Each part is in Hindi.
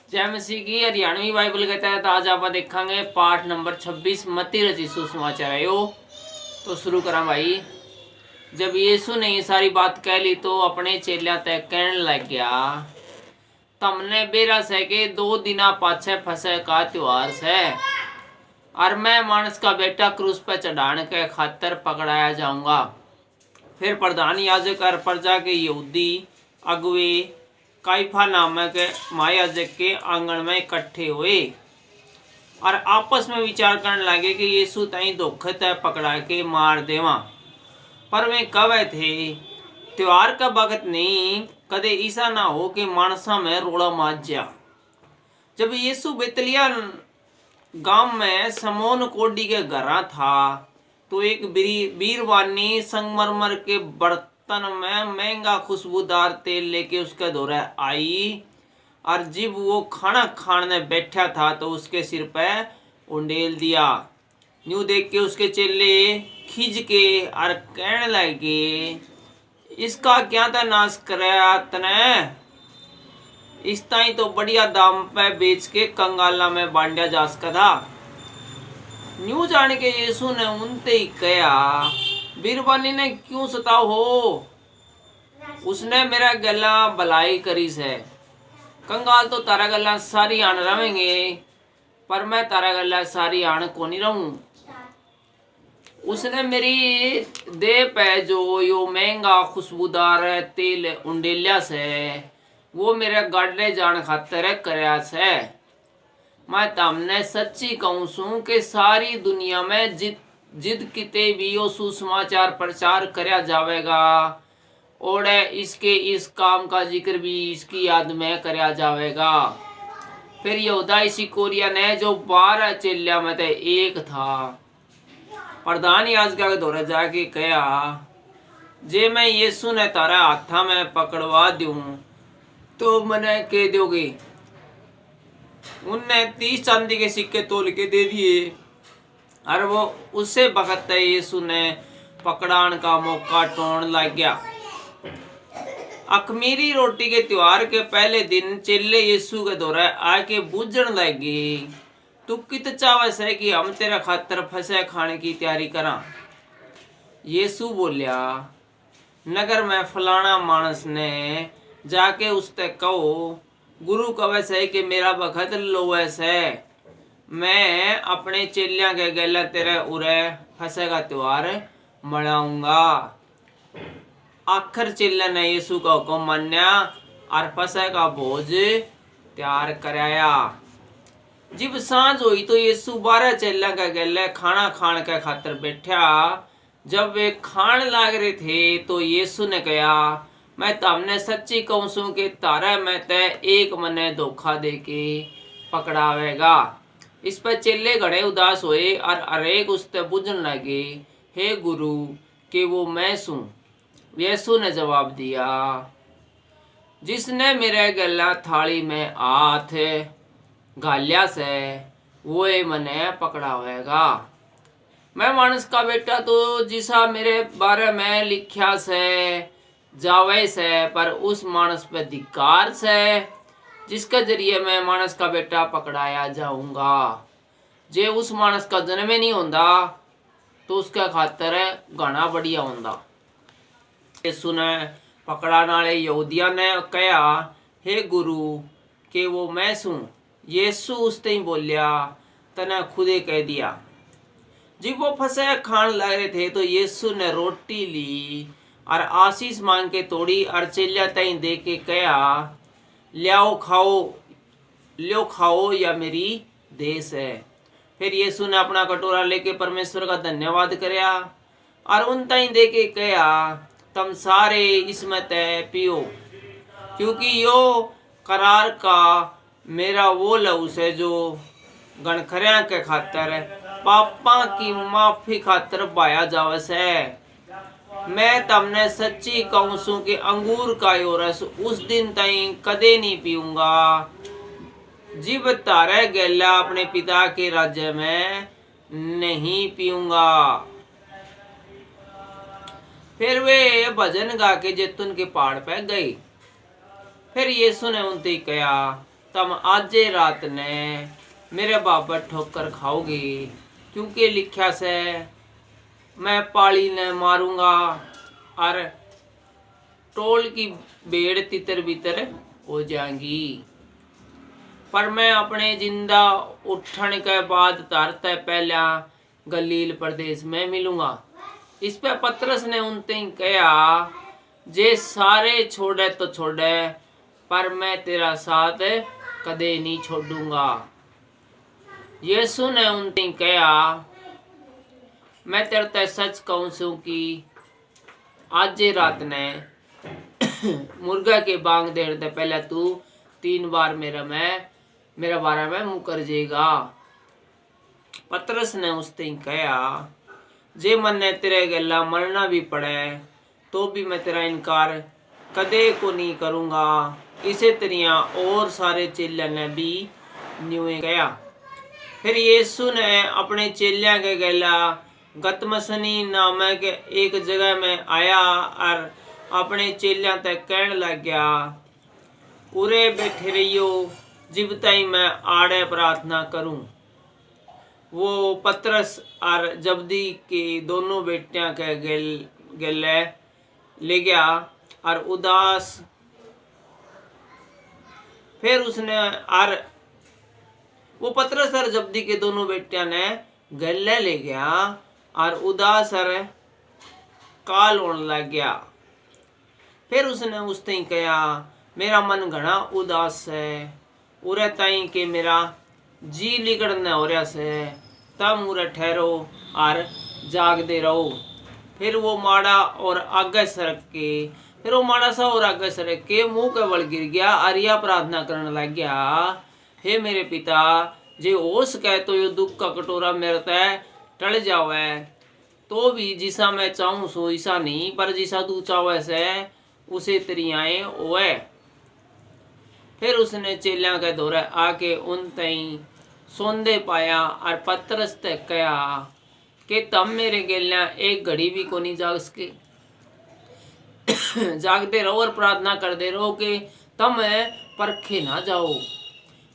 जय मसीह की। हरियाणवी बाइबल के तहत आज आप देखेंगे पाठ नंबर 26 मत्ती रचित सुसमाचार है। तो शुरू करा भाई। जब यीशु ने ये सारी बात कह ली तो अपने चेलिया तय कहने लग गया, तमने बेरा से के 2 दिना पाछे फसह का त्योहार से और मैं मानस का बेटा क्रूस पर चढ़ाने के खातर पकड़ाया जाऊंगा। फिर प्रधान याजक और प्रजा के यहूदी अगुवे काइफा नामक महायाजक के आंगन में इकट्ठे हुए और आपस में विचार करने लगे कि यीशु तई धोखे तय पकड़ा के मार देवा। पर वे कवे थे, त्योहार का वक्त नहीं, कदे ऐसा ना हो कि मानसा में रोड़ा माच जा। जब यीशु बेतलिया गांव में समोन कोडी के घरा था तो एक बीरवानी संगमरमर के बर्तन में महंगा खुशबूदार तेल लेके उसके दौरे आई और जब वो खाना खाने बैठा था तो उसके सिर पे उंडेल दिया। न्यू देख के उसके चेले खींच के और कहने लगे, इसका क्या था नाश कराया तने, इस ताई तो बढ़िया दाम पे बेच के कंगाला में बांटा जा सका था। न्यू जान के यीशु ने उनते ही कहा, बीरबानी ने क्यों सताओ हो, उसने मेरा गला भलाई करी से। कंगाल तो तारा गला सारी आन रहेंगे पर मैं तारा गला सारी आन को नहीं रहूं। उसने मेरी देह पे जो यो महंगा खुशबूदार तेल उंडेलिया से वो मेरे गाड़े जान खातर करया से। मैं तमने सच्ची कहूँ सू कि सारी दुनिया में जिद किते भी यो सुसमाचार प्रचार करया जावेगा और इसके इस काम का जिक्र भी इसकी याद में करया जावेगा। फिर यहूदा इस्करियोती ने जो 12 चेलिया में से एक था, प्रधान याजक के दौरे जाके कहा, जे मैं यीशु ने तारा हाथा में पकड़वा दूं तो मने कह दोगे। उनने 30 चांदी के सिक्के तोल के दे दिए और वो उससे वक्त यीशु ने पकड़ान का मौका ढूंढने लग गया। अखमीरी रोटी के त्योहार के पहले दिन चेले यीशु के दौरे आके बूझन लगे, तू कित चावे से कि हम तेरा खातर फसह खाने की तैयारी करा। यीशु बोलिया, नगर में फलाना मानस ने जाके उसते कहो, गुरु कवे से कि मेरा बखत लोवे से, मैं अपने चेलिया के गले तेरे उरे फसह का त्योहार मनाऊंगा। आखिर चेले ने यीशु का हुक्म मान्या और फसह का भोज तैयार कराया। जब सांझ हुई तो यीशु 12 चेलिया के गले खाना खाने के खातर बैठा। जब वे खान लाग रहे थे तो यीशु ने कहा, मैं तमने सच्ची कहूँ सू कि तारा में ते एक मने धोखा दे के पकड़ावेगा। इस पर चेले घड़े उदास हुए और अरेक उसते बुझन लगे, हे गुरु कि वो मैं सूं। यीशु ने जवाब दिया, जिसने मेरे गला थाली में हाथ घालिया से वो मने पकड़ावेगा। मैं मानस का बेटा तो जिसा मेरे बारे में लिखा से जावे से, पर उस मानस पे धिक्कार से जिसके जरिए मैं मानस का बेटा पकड़ाया जाऊंगा। जे उस मानस का जन्म ही नहीं होता तो उसका खातर घना बढ़िया होता। यीशु ने पकड़ाने वाले यहूदिया ने कहा, हे गुरु कि वो मैं सूं। यीशु उसते ही बोलिया, तने खुदे कह दिया। जब वो फसह खान लग रहे थे तो यीशु ने रोटी ली और आशीष मांग के तोड़ी और चेलिया तई दे के कहा, लो खाओ या मेरी देश है। फिर यीशु ने अपना कटोरा लेके परमेश्वर का धन्यवाद करया और उन तई दे के कहा, तुम सारे इसमें तय पियो, क्योंकि यो करार का मेरा वो लहू से जो गणखरिया के खातर पापा की माफी खातर बाया जावे से। मैं तमने सच्ची कहूँ सू कि अंगूर का यो रस उस दिन तई कदे नहीं पीऊंगा जिब तारे गैला अपने पिता के राज्य में नहीं पीऊंगा। फिर वे भजन गा के जैतून के पहाड़ पे गए। फिर यीशु ने उनसे कहा, तम आजे रात ने मेरे बाबर ठोकर खाओगे, क्योंकि लिखा से मैं पाली ने मारूंगा और टोल की भेड़ तितर बितर हो जाएंगी। पर मैं अपने जिंदा उठने के बाद तरते पहला गलील प्रदेश में मिलूंगा। इस पे पतरस ने उनते कहा, जे सारे छोड़े तो छोड़े, पर मैं तेरा साथ कदे नहीं छोड़ूंगा। यीशु ने उनते कहा, मैं तेरे ते सच कहूं सू कि आज रात ने मुर्गा के बांग देने से पहले तू 3 बार मेरा बारे में मुकर जाएगा। पतरस ने उससे कहा, जे मन्ने तेरे गला मरना भी पड़े तो भी मैं तेरा इनकार कदे को नहीं करूंगा। इसे तरिया और सारे चेले ने भी न्यूए कहा। फिर यीशु ने अपने चेलिया के गला गतमसनी नामक एक जगह में आया और अपने चेलिया तक कहने लग गया, उरे बैठे रहियो जिब तई मैं आड़े प्रार्थना करूं। वो पतरस और जब्दी के दोनों बेटियां के गले ले गया और उदास। फिर उसने और वो पतरस और जब्दी के दोनों बेटियां ने गले ले गया और उदास और काल होने लग गया। फिर उसने उसते कहा, मेरा मन घना उदास है, उरे ताई के मेरा जी लिगड़ने हो रहा से, तब उरे ठहरो और जागते रहो। फिर वो माड़ा और आगे सरक के मुंह के बल गिर गया और यह प्रार्थना करने लग गया, हे मेरे पिता, जे हो सके तो ये दुख का कटोरा मेरे तय टल जावे, तो भी जिसा मैं चाहूं सो ऐसा नहीं, पर जिसा तू चाहे से उसे तरियाए ओए। फिर उसने चेलिया के दौरे आके उन तई सौंदे पाया और पतरस तक कहा कि तम मेरे गेलिया एक घड़ी भी को नहीं जाग सके। जागते रहो और प्रार्थना करते रहो कि तम परखे ना जाओ।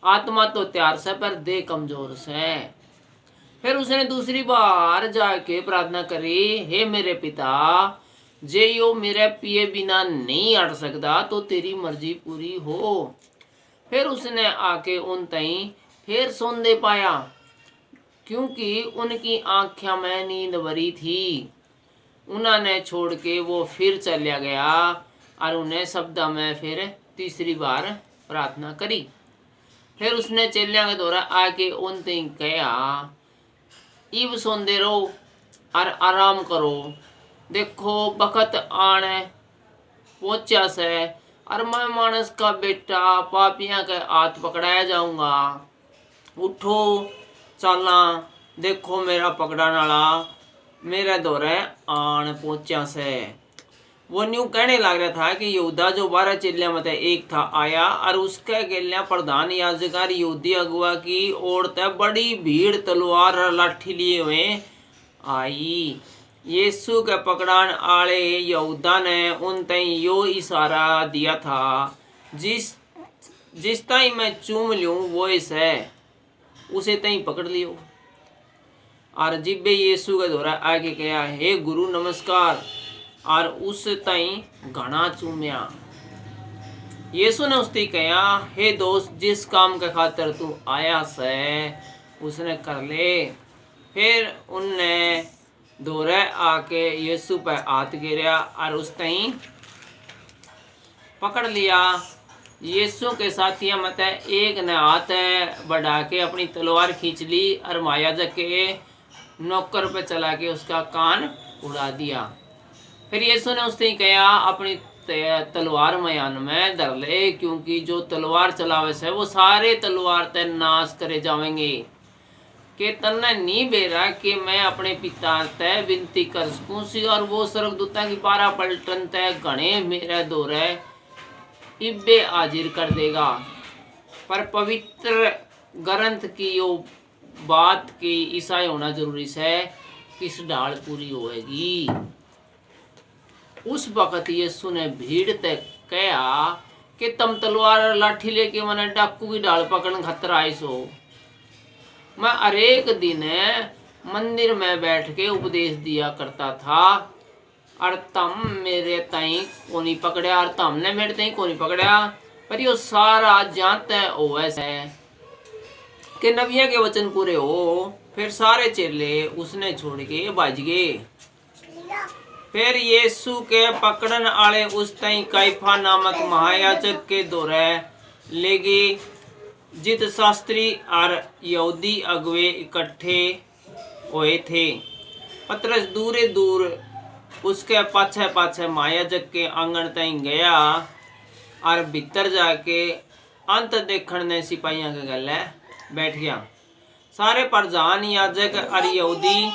आत्मा तो तैयार से पर देह कमजोर से। फिर उसने दूसरी बार जाके प्रार्थना करी, हे मेरे पिता, जे यो मेरे पिए बिना नहीं हट सकता तो तेरी मर्जी पूरी हो। फिर उसने आके उन तई फिर सौंदे पाया, क्योंकि उनकी आंखों में नींद भरी थी। उन्होंने छोड़ के वो फिर चला गया और उन्हें शब्द में फिर तीसरी बार प्रार्थना करी। फिर उसने चेलिया के द्वारा आके उन तई कहा, इब सौंदे रहो और आराम करो, देखो बखत आने पहुंचा से और मैं मानस का बेटा पापिया के हाथ पकड़ाया जाऊंगा। उठो चलना, देखो मेरा पकड़ाने वाला मेरे दौरे आन पहुंचा से। वो न्यू कहने लग रहा था कि यहूदा जो 12 चेलिया में एक था आया और उसके गेलिया प्रधान याजक और यहूदी अगुआ की ओर ते बड़ी भीड़ तलवार और लाठी लिए हुए आई। यीशु के पकड़ान आले यहूदा ने उन तई यो इशारा दिया था, जिस ताई मैं चूम लूं वो इसे उसे तई पकड़ लियो। और जिब्बे यीशु के द्वारा आगे कहा, हे गुरु नमस्कार, और उस तई घना चूम्या। यीशु ने उससे कहा, हे दोस्त, जिस काम के खातिर तू आया से उसने कर ले। फिर उनने दौरे आके यीशु पे हाथ गिरा और उस तई पकड़ लिया। यीशु के साथियों में एक ने हाथ बढ़ा के अपनी तलवार खींच ली और महायाजक के नौकर पे चला के उसका कान उड़ा दिया। फिर यीशु ने उससे कहा, अपनी तलवार मैदान में धर ले, क्योंकि जो तलवार चलावे से वो सारे तलवार ते नाश करे जावेंगे। कि तन्ने नहीं बेरा कि मैं अपने पिता ते विनती कर सकूं सी और वो स्वर्गदूता की पारा पलटन ते घने मेरे दौरे इब्बे हाजिर कर देगा। पर पवित्र ग्रंथ की यो बात की ईसाई होना जरूरी है, किस ढाल पूरी होएगी। उस वक्त यीशु ने भीड़ तक कहा, कि तुम तलवार और लाठी लेके मैंने डाकू की ढाल पकड़न खातर आए सो। मैं हरेक दिन मंदिर में बैठ के उपदेश दिया करता था और तुम मेरे ताई को नहीं पकड़या और तुमने मेरे ताई को नहीं पकड़या। पर यो सारा जानते हो ऐसे कि नबिया के वचन पूरे हो। फिर सारे चेले उसने छोड़ के भाज गए। फिर यीशु के पकड़न आले उस ताई काइफा नामक महायाजक के दौरे ले गए, जित शास्त्री और यहूदी अगुवे इकट्ठे हुए थे। पतरस दूरे दूर उसके पाछे पाछे महायाजक के आंगन ताई गया और भीतर जाके अंत देखण ने सिपाहियों के गले बैठ गया। सारे प्रधान याजक और यहूदी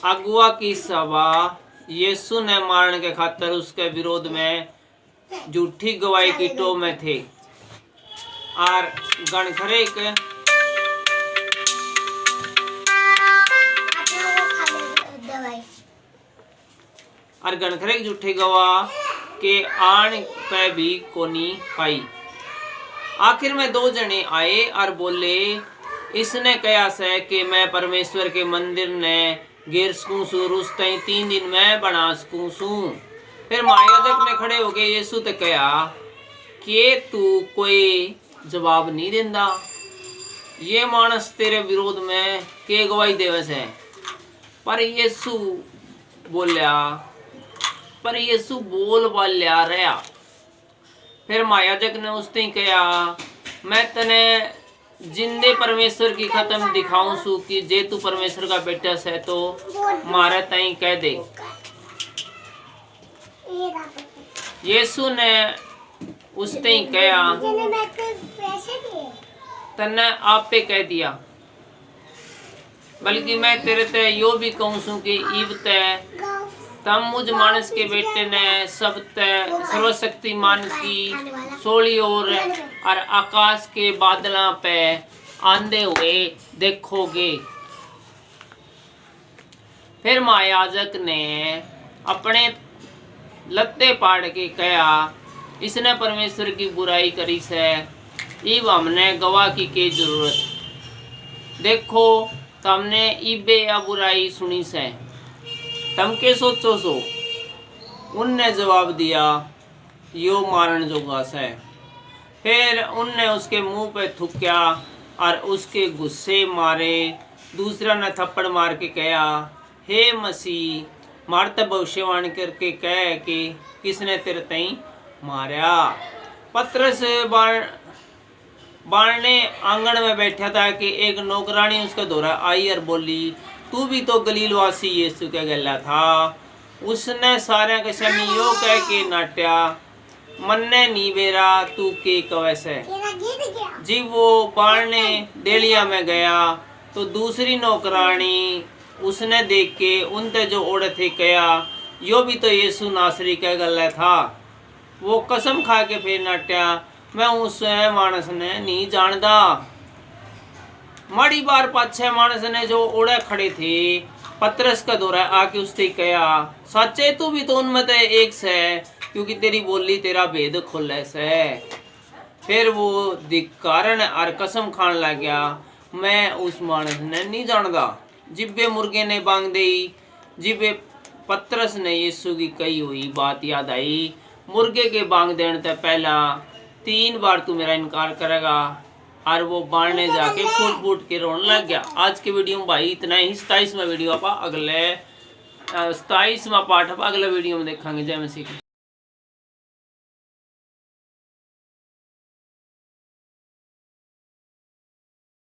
अगुआ की सभा यीशु ने मारने के खातिर उसके विरोध में झूठी गवाही की टोह में थे और गणखरेक झूठे गवाह के आन पे भी कोनी पाई। आखिर में 2 जने आए और बोले, इसने कहा से कि मैं परमेश्वर के मंदिर ने गिर सकूं सू, उस तई 3 दिन में बना सकूं सू। फिर महायाजक ने खड़े होके यीशु ते कहा कि तू कोई जवाब नहीं देंदा, ये मानस तेरे विरोध में के गवाही देवे से। पर यीशु बोल वाल्या रहा। फिर महायाजक ने उसने कहा, मैं तने जिंदे परमेश्वर की खत्म दिखाऊं सू कि जे तू परमेश्वर का बेटा से तो मारे ताई कह दे। यीशु ने उसने कहा, तने आप पे कह दिया, बल्कि मैं तेरे ते यो भी कहूं सू कि इब ते तम मुझ मानस के बेटे ने सब ते सर्वशक्तिमान की सोली और आकाश के बादलों पे आंधे हुए देखोगे। फिर महायाजक ने अपने लत्ते पाड़ के कहा, इसने परमेश्वर की बुराई करी से, इब हमने गवाह की के जरूरत। देखो तुमने इबे या बुराई सुनी से, तम के सोचो सो। उनने जवाब दिया, यो मारन जोगा से। फिर उनने उसके मुंह पे थूक्या और उसके गुस्से मारे। दूसरा ने थप्पड़ मार के कहा, हे मसीह मारते भविष्यवाणी करके कह कि किसने तेरे तई मारा। पतरस बारने आंगन में बैठा था कि एक नौकरानी उसके दौरा आई और बोली, तू भी तो गलीलवासी यीशु के गला था। उसने सारे के शमी यो कह के नाट्या, मन्ने नी बेरा तू के कवैसे। जी वो बारने डेलिया में गया तो दूसरी नौकरानी उसने देख के उनते जो ओढ़े थे कहा, यो भी तो यीशु नासरी के गले था। वो कसम खा के फिर नाट्या, मैं उस मानस ने नहीं जानदा। माड़ी बार 5-6 मानस ने जो ओढ़े खड़े थे पतरस का दौरा आके उससे कहा, सच्चे तू भी तो उनमें से एक से, क्योंकि तेरी बोली तेरा भेद खोले से। फिर वो धिक्कारण और कसम खान लग गया, मैं उस मानस ने नहीं जानदा। जिब्बे मुर्गे ने बांग दी, जिब्बे पतरस ने यीशु की कही हुई बात याद आई, मुर्गे के बांग देने से पहला 3 बार तू मेरा इनकार करेगा। और वो बाढ़ने जाके फूट फूट के रोने लग गया। आज के वीडियो में भाई इतना ही। 27वां वीडियो आप अगले 27वां पार्ट आप अगले वीडियो में देखेंगे। जय मसीह।